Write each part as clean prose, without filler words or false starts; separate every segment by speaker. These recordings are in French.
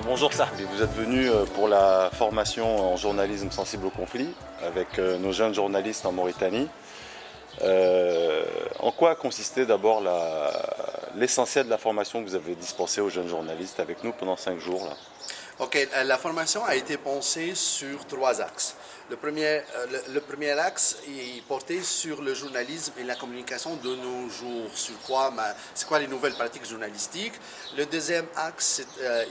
Speaker 1: Bonjour Sahbi, vous êtes venu pour la formation en journalisme sensible au conflit avec nos jeunes journalistes en Mauritanie. En quoi consistait d'abord l'essentiel de la formation que vous avez dispensée aux jeunes journalistes avec nous pendant 5 jours là?
Speaker 2: Ok, la formation a été pensée sur 3 axes. Le premier axe est porté sur le journalisme et la communication de nos jours, sur c'est quoi les nouvelles pratiques journalistiques. Le deuxième axe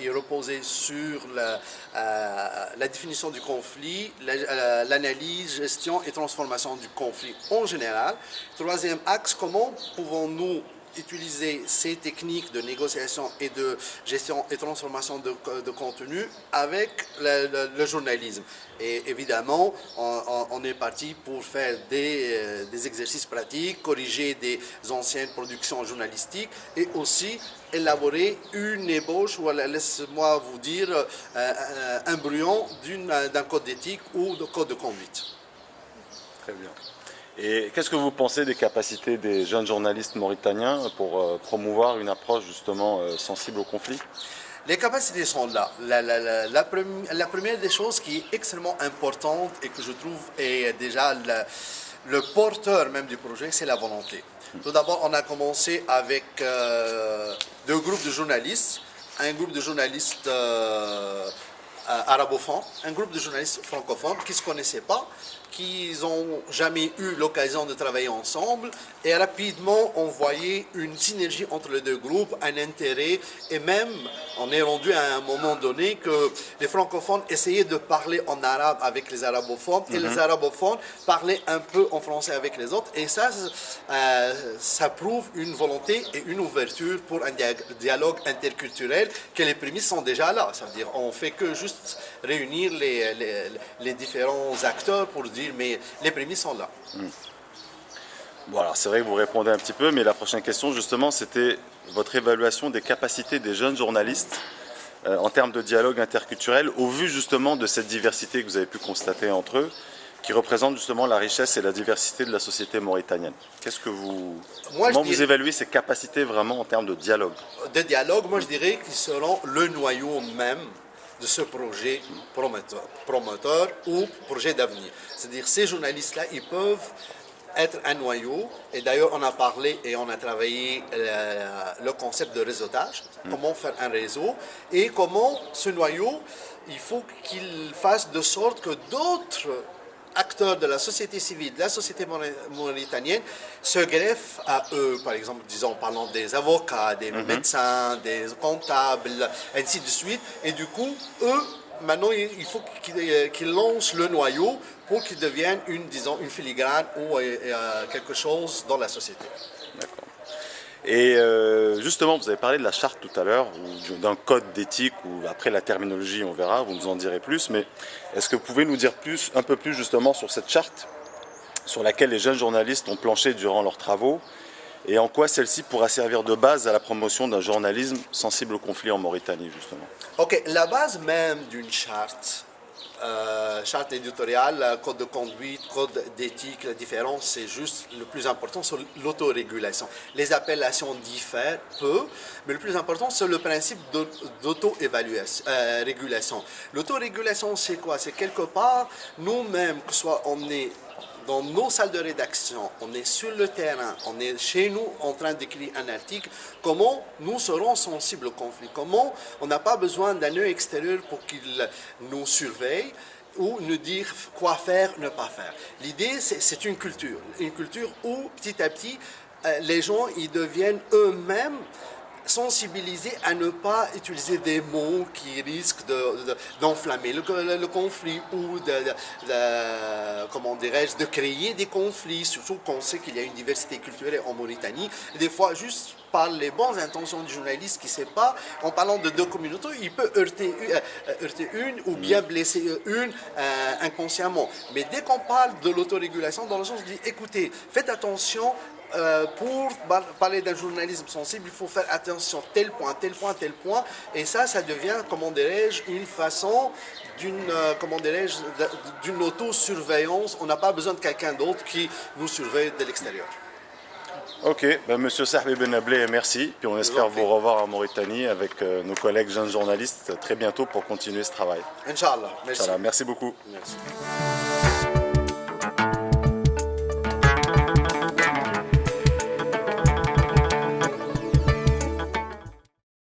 Speaker 2: est reposé sur la définition du conflit, l'analyse, gestion et transformation du conflit en général. Troisième axe, comment pouvons-nous utiliser ces techniques de négociation et de gestion et transformation de contenu avec le journalisme. Et évidemment, on est parti pour faire des exercices pratiques, corriger des anciennes productions journalistiques et aussi élaborer une ébauche, ou laisse-moi vous dire, un brouillon d'un code d'éthique ou de code de conduite.
Speaker 1: Très bien. Et qu'est-ce que vous pensez des capacités des jeunes journalistes mauritaniens pour promouvoir une approche justement sensible au conflit?
Speaker 2: Les capacités sont là. La première des choses qui est extrêmement importante et que je trouve est déjà le porteur même du projet, c'est la volonté. Tout d'abord, on a commencé avec 2 groupes de journalistes. Un groupe de journalistes arabophones, un groupe de journalistes francophones qui ne se connaissaient pas, qui n'ont jamais eu l'occasion de travailler ensemble, et rapidement on voyait une synergie entre les 2 groupes, un intérêt, et même on est rendu à un moment donné que les francophones essayaient de parler en arabe avec les arabophones, et les arabophones parlaient un peu en français avec les autres, et ça prouve une volonté et une ouverture pour un dialogue interculturel, que les prémices sont déjà là. Ça veut dire on fait que juste réunir les différents acteurs pour dire mais les prémices sont là.
Speaker 1: Bon, alors c'est vrai que vous répondez un petit peu, mais la prochaine question justement c'était votre évaluation des capacités des jeunes journalistes en termes de dialogue interculturel au vu justement de cette diversité que vous avez pu constater entre eux, qui représente justement la richesse et la diversité de la société mauritanienne. Comment vous évaluez ces capacités vraiment en termes de dialogue?
Speaker 2: De dialogue, moi je dirais qu'ils seront le noyau même de ce projet promoteur ou projet d'avenir. C'est-à-dire ces journalistes-là, ils peuvent être un noyau, et d'ailleurs on a parlé et on a travaillé le concept de réseautage, comment faire un réseau, et comment ce noyau, il faut qu'il fasse de sorte que d'autres acteurs de la société civile, de la société mauritanienne, se greffent à eux. Par exemple, disons, parlons des avocats, des médecins, des comptables, ainsi de suite. Et du coup, eux, maintenant, il faut qu'ils lancent le noyau pour qu'ils deviennent disons, une filigrane ou quelque chose dans la société.
Speaker 1: D'accord. Et justement, vous avez parlé de la charte tout à l'heure, ou d'un code d'éthique, ou après la terminologie, on verra, vous nous en direz plus, mais est-ce que vous pouvez nous dire un peu plus justement sur cette charte, sur laquelle les jeunes journalistes ont planché durant leurs travaux, et en quoi celle-ci pourra servir de base à la promotion d'un journalisme sensible au conflit en Mauritanie, justement?
Speaker 2: Ok, la base même d'une charte éditoriale, code de conduite, code d'éthique, la différence, c'est juste le plus important, c'est l'autorégulation. Les appellations diffèrent peu, mais le plus important, c'est le principe d'auto-régulation. L'autorégulation, c'est quoi? C'est quelque part, nous-mêmes, que ce soit on est dans nos salles de rédaction, on est sur le terrain, on est chez nous en train d'écrire un article, comment nous serons sensibles au conflit, comment on n'a pas besoin d'un œil extérieur pour qu'il nous surveille ou nous dire quoi faire, ne pas faire. L'idée, c'est une culture où petit à petit, les gens ils deviennent eux-mêmes sensibiliser à ne pas utiliser des mots qui risquent d'enflammer le conflit ou comment dirais-je, de créer des conflits, surtout qu'on sait qu'il y a une diversité culturelle en Mauritanie. Des fois, juste par les bonnes intentions du journaliste qui ne sait pas, en parlant de 2 communautés, il peut heurter une ou bien blesser une inconsciemment. Mais dès qu'on parle de l'autorégulation, dans le sens de dire, écoutez, faites attention, pour parler d'un journalisme sensible, il faut faire attention tel point, tel point, tel point, et ça devient, comment dirais-je, une façon d'une autosurveillance. On n'a pas besoin de quelqu'un d'autre qui nous surveille de l'extérieur.
Speaker 1: Ok, ben, Monsieur Sahbi Ben Ablé, merci. Puis on espère vous revoir en Mauritanie avec nos collègues jeunes journalistes très bientôt pour continuer ce travail.
Speaker 2: Inch'Allah. Merci.
Speaker 1: Inch'Allah, merci beaucoup.
Speaker 2: Merci.